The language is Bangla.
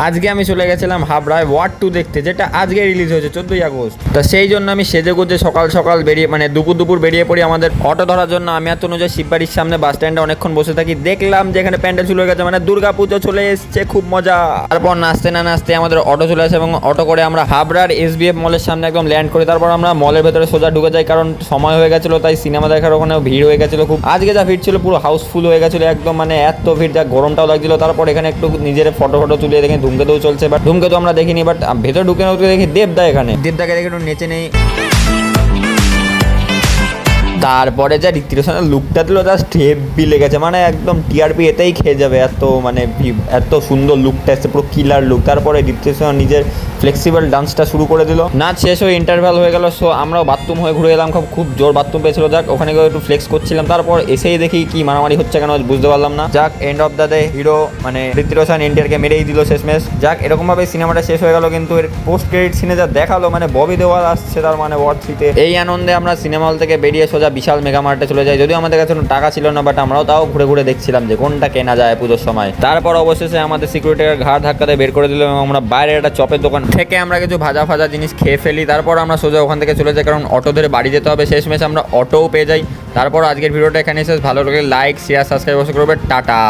আজকে আমি চলে গেছিলাম হাবড়ায় ওয়ার 2 দেখতে, যেটা আজকে রিলিজ হয়েছে 14ই আগস্ট। তো সেই জন্য আমি সেজেগুজে সকাল সকাল বেরিয়ে মানে দুপুর বেরিয়ে পড়ি আমাদের অটো ধরার জন্য। আমি আর তনুজা শিববাড়ির সামনে বাস স্ট্যান্ডে অনেকক্ষণ বসে থাকি। দেখলাম যে এখানে প্যান্ডেল শুরু হয়ে গেছে, মানে দুর্গা পুজো চলে এসছে, খুব মজা। তারপর নাচতে না নাচতে আমাদের অটো চলে আসে এবং অটো করে আমরা হাবড়ার SBF মলের সামনে একদম ল্যান্ড করি। তারপর আমরা মলের ভেতরে সোজা ঢুকে যাই, কারণ সময় হয়ে গেছিলো, তাই সিনেমা দেখার ওখানে ভিড় হয়ে গেছিলো খুব। আজকে যা ভিড় ছিল পুরো হাউসফুল হয়ে গেছিলো একদম, মানে এত ভিড়, যা গরমটাও লাগছিল। তারপর এখানে একটু নিজের ফটো তুলে দেখে ধূমকেতু চলছে, বাট ধূমকেতু আমরা দেখিনি। বাট ভেতরে ঢুকে দেখি দেবদা, এখানে দেবদাকে দেখে একটু নেচে নেই। তারপরে যা ঋত্বিক রোশনের লুকটা দিল, জাস্ট হেভি লেগেছে, মানে একদম টিআরপি এতেই খেয়ে যাবে, এত মানে এত সুন্দর লুকটা এসছে, পুরো কিলার লুক। তারপরে ঋত্বিক রোশন নিজের ফ্লেক্সিবল ডান্সটা শুরু করে দিল। নাচ শেষ হয়ে ইন্টারভ্যাল হয়ে গেল, সো আমরাও বাথরুম হয়ে ঘুরে এলাম। খুব জোর বাথরুম পেয়েছিল, যাক ওখানে গিয়ে একটু ফ্লেক্স করছিলাম। তারপর এসেই দেখি কি মারামারি হচ্ছে কেন বুঝতে পারলাম না। যাক end of the day hero মানে ঋত্বিক রোশন ইন্ডিয়ারকে মেরেই দিল শেষমেশ। যাক এরকমভাবে সিনেমাটা শেষ হয়ে গেল, কিন্তু এর পোস্ট ক্রেডিট সিনে যা দেখালো, মানে ববি দেওয়াল আসছে তার মানে ওয়ার 3-তে। এই আনন্দে আমরা সিনেমা হল থেকে বেরিয়ে সোজা বিশাল মেগা মার্টে চলে যাই। যদিও আমাদের কাছে কোনো টাকা ছিল না, বাট আমরাও তাও ঘুরে ঘুরে দেখছিলাম যে কোনটা কেনা যায় পুজোর সময়। তারপর অবশেষে আমাদের সিকিউরিটি ঘাড় ধাক্কাতে বের করে দিল এবং আমরা বাইরে একটা চপের দোকান থেকে আমরা কিছু ভাজা জিনিস খেয়ে ফেলি। তারপর আমরা সোজা ওখান থেকে চলে যাই, কারণ অটো ধরে বাড়ি যেতে হবে। শেষমেশ আমরা অটোও পেয়ে যাই। তারপর আজকের ভিডিওটা এখানে শেষ। ভালো লাগে লাইক শেয়ার সাবস্ক্রাইব করবে। টাটা।